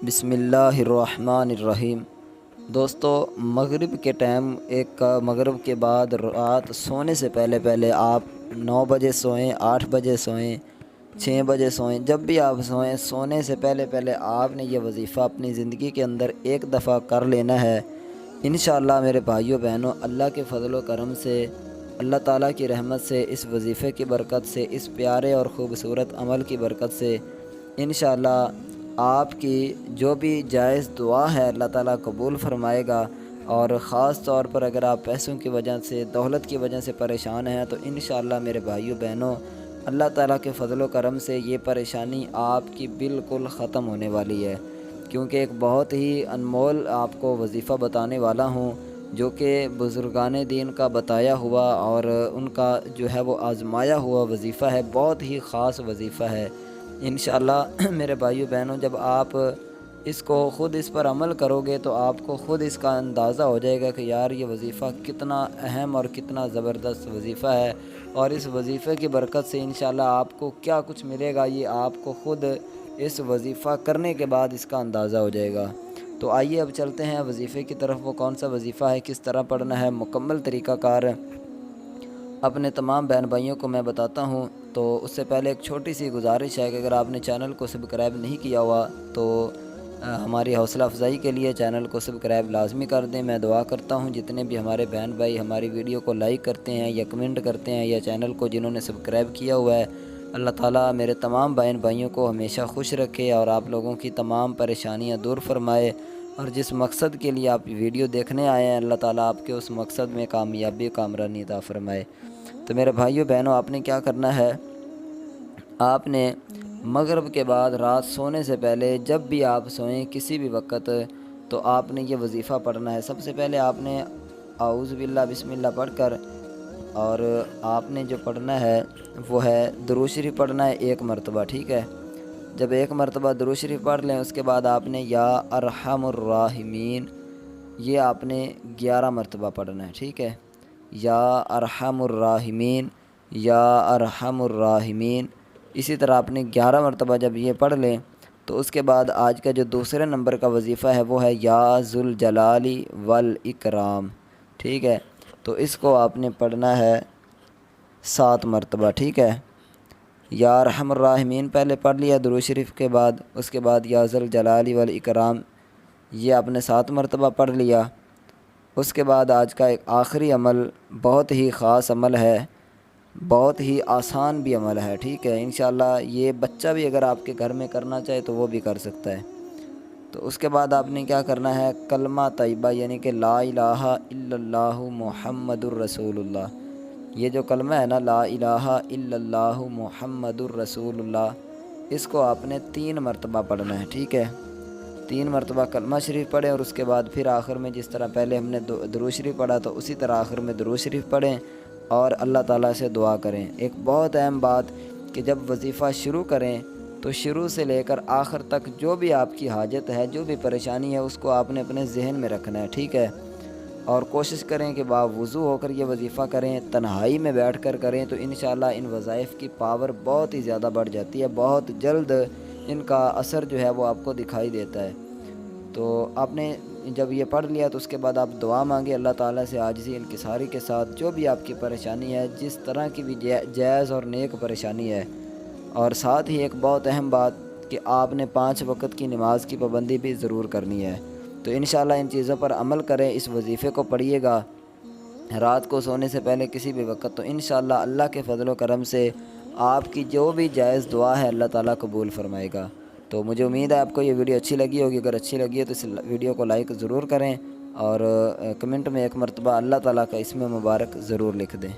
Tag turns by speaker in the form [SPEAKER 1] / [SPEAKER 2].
[SPEAKER 1] بسم اللہ الرحمن الرحیم۔ دوستو، مغرب کے ٹائم مغرب کے بعد رات سونے سے پہلے آپ 9 بجے سوئیں، 8 بجے سوئیں، 6 بجے سوئیں، جب بھی آپ سوئیں، سونے سے پہلے آپ نے یہ وظیفہ اپنی زندگی کے اندر ایک دفعہ کر لینا ہے۔ انشاءاللہ میرے بھائیوں بہنوں، اللہ کے فضل و کرم سے، اللہ تعالیٰ کی رحمت سے، اس وظیفے کی برکت سے، اس پیارے اور خوبصورت عمل کی برکت سے انشاءاللہ آپ کی جو بھی جائز دعا ہے اللہ تعالیٰ قبول فرمائے گا۔ اور خاص طور پر اگر آپ پیسوں کی وجہ سے، دولت کی وجہ سے پریشان ہیں تو انشاءاللہ میرے بھائیوں بہنوں، اللہ تعالیٰ کے فضل و کرم سے یہ پریشانی آپ کی بالکل ختم ہونے والی ہے، کیونکہ ایک بہت ہی انمول آپ کو وظیفہ بتانے والا ہوں، جو کہ بزرگان دین کا بتایا ہوا اور ان کا جو ہے وہ آزمایا ہوا وظیفہ ہے، بہت ہی خاص وظیفہ ہے۔ انشاءاللہ میرے بھائیو بہنوں، جب آپ اس پر عمل کرو گے تو آپ کو خود اس کا اندازہ ہو جائے گا کہ یار یہ وظیفہ کتنا اہم اور کتنا زبردست وظیفہ ہے، اور اس وظیفے کی برکت سے انشاءاللہ آپ کو کیا کچھ ملے گا، یہ آپ کو خود اس وظیفہ کرنے کے بعد اس کا اندازہ ہو جائے گا۔ تو آئیے اب چلتے ہیں وظیفے کی طرف۔ وہ کون سا وظیفہ ہے، کس طرح پڑھنا ہے، مکمل طریقہ کار اپنے تمام بہن بھائیوں کو میں بتاتا ہوں۔ تو اس سے پہلے ایک چھوٹی سی گزارش ہے کہ اگر آپ نے چینل کو سبسکرائب نہیں کیا ہوا تو ہماری حوصلہ افزائی کے لیے چینل کو سبسکرائب لازمی کر دیں۔ میں دعا کرتا ہوں جتنے بھی ہمارے بہن بھائی ہماری ویڈیو کو لائک کرتے ہیں یا کمنٹ کرتے ہیں، یا چینل کو جنہوں نے سبسکرائب کیا ہوا ہے، اللہ تعالیٰ میرے تمام بہن بھائیوں کو ہمیشہ خوش رکھے اور آپ لوگوں کی تمام پریشانیاں دور فرمائے، اور جس مقصد کے لیے آپ ویڈیو دیکھنے آئے ہیں اللہ تعالیٰ آپ کے اس مقصد میں کامیابی کامرانی عطا فرمائے۔ تو میرے بھائیوں بہنوں، آپ نے کیا کرنا ہے، آپ نے مغرب کے بعد رات سونے سے پہلے جب بھی آپ سوئیں کسی بھی وقت، تو آپ نے یہ وظیفہ پڑھنا ہے۔ سب سے پہلے آپ نے اعوذ باللہ بسم اللہ پڑھ کر، اور آپ نے جو پڑھنا ہے وہ ہے درود شریف پڑھنا ہے 1 مرتبہ، ٹھیک ہے۔ جب 1 مرتبہ درود شریف پڑھ لیں اس کے بعد آپ نے یا ارحم الراحمین، یہ آپ نے 11 مرتبہ پڑھنا ہے، ٹھیک ہے۔ یا ارحم الراحمین، یا ارحم الراحمین، اسی طرح آپ نے 11 مرتبہ جب یہ پڑھ لیں تو اس کے بعد آج کا جو دوسرے نمبر کا وظیفہ ہے وہ ہے یا ذوالجلال والاکرام، ٹھیک ہے۔ تو اس کو آپ نے پڑھنا ہے 7 مرتبہ، ٹھیک ہے۔ یا ارحم الراحمین پہلے پڑھ لیا درود شریف کے بعد، اس کے بعد یا ذوالجلال والاکرام یہ آپ نے 7 مرتبہ پڑھ لیا۔ اس کے بعد آج کا ایک آخری عمل بہت ہی خاص عمل ہے، بہت ہی آسان بھی عمل ہے، ٹھیک ہے۔ انشاءاللہ یہ بچہ بھی اگر آپ کے گھر میں کرنا چاہے تو وہ بھی کر سکتا ہے۔ تو اس کے بعد آپ نے کیا کرنا ہے، کلمہ طیبہ یعنی کہ لا الہ الا اللہ محمد الرسول اللہ، یہ جو کلمہ ہے نا لا الہ الا اللہ محمد الرسول اللہ، اس کو آپ نے 3 مرتبہ پڑھنا ہے، ٹھیک ہے۔ 3 مرتبہ کلمہ شریف پڑھیں، اور اس کے بعد پھر آخر میں جس طرح پہلے ہم نے درود شریف پڑھا تو اسی طرح آخر میں درود شریف پڑھیں اور اللہ تعالیٰ سے دعا کریں۔ ایک بہت اہم بات کہ جب وظیفہ شروع کریں تو شروع سے لے کر آخر تک جو بھی آپ کی حاجت ہے، جو بھی پریشانی ہے، اس کو آپ نے اپنے ذہن میں رکھنا ہے، ٹھیک ہے۔ اور کوشش کریں کہ باوضو ہو کر یہ وظیفہ کریں، تنہائی میں بیٹھ کر کریں، تو انشاءاللہ ان وظائف کی پاور بہت ہی زیادہ بڑھ جاتی ہے، بہت جلد ان کا اثر جو ہے وہ آپ کو دکھائی دیتا ہے۔ تو آپ نے جب یہ پڑھ لیا تو اس کے بعد آپ دعا مانگے اللہ تعالیٰ سے عاجزی انکساری کے ساتھ، جو بھی آپ کی پریشانی ہے، جس طرح کی بھی جائز اور نیک پریشانی ہے۔ اور ساتھ ہی ایک بہت اہم بات کہ آپ نے 5 وقت کی نماز کی پابندی بھی ضرور کرنی ہے۔ تو انشاءاللہ ان چیزوں پر عمل کریں، اس وظیفے کو پڑھیے گا رات کو سونے سے پہلے کسی بھی وقت، تو انشاءاللہ اللہ کے فضل و کرم سے آپ کی جو بھی جائز دعا ہے اللہ تعالیٰ قبول فرمائے گا۔ تو مجھے امید ہے آپ کو یہ ویڈیو اچھی لگی ہوگی، اگر اچھی لگی ہے تو اس ویڈیو کو لائک ضرور کریں، اور کمنٹ میں 1 مرتبہ اللہ تعالیٰ کا اسم مبارک ضرور لکھ دیں۔